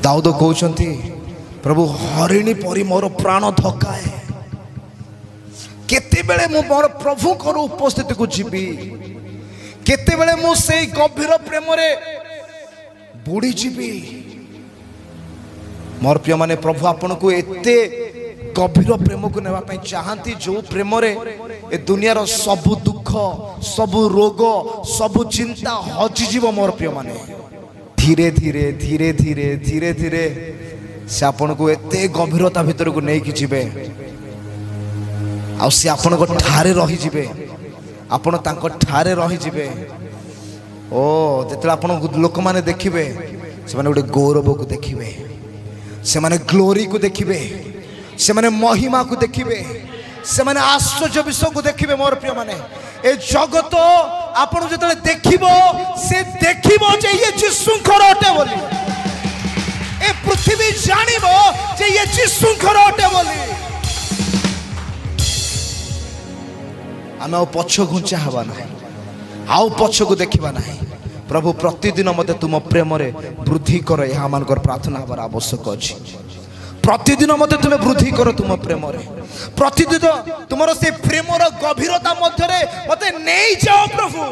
दाऊद कहते प्रभु हरिणी परी मोर प्राण धकाए केते बेले मु मोर प्रभु को उपस्थिति को जीवी केते बेले मु से गभीर प्रेम रे बुड़ी जीवी। मोर प्रिय माने प्रभु आपन को एते गभीर प्रेम को नेवा पई चाहती जो प्रेम रे ए दुनिया रो सब दुख सब रोग सब चिंता हजि जीव। मोर प्रिय माने धीरे धीरे धीरे धीरे धीरे धीरे से आपन को एते गभीरता भीतर को नहीं कि जीवे आ से आपन को ठारे रही जीवे आपन तांको ठारे रही जीवे। ओ जेते आपन लोक माने देखिबे से माने गोटे गौरव को देखिबे से माने ग्लोरी को देखिबे से माने महिमा को देखिबे से माने आश्चर्य विषय को देखिबे। मोर प्रिय माने ए जगत आपन जेते देखिबो से देखिबो जे ये यीशुंकर अटे बोली ए पृथ्वी जानिबो जे ये यीशुंकर अटे बोली। आमे ओ पछ घुंचा हवा नाही आउ पछ को देखिबा नाही। प्रभु प्रतिदिन मते तुम प्रेम रे वृद्धि कर यह मानकर प्रार्थना हबार आवश्यक अछि। प्रतिदिन मते तुम वृद्धि कर तुम प्रेम रे प्रतिदिन तुमरो से प्रेम रो गभीरता मध्य रे मते नहीं जाओ प्रभु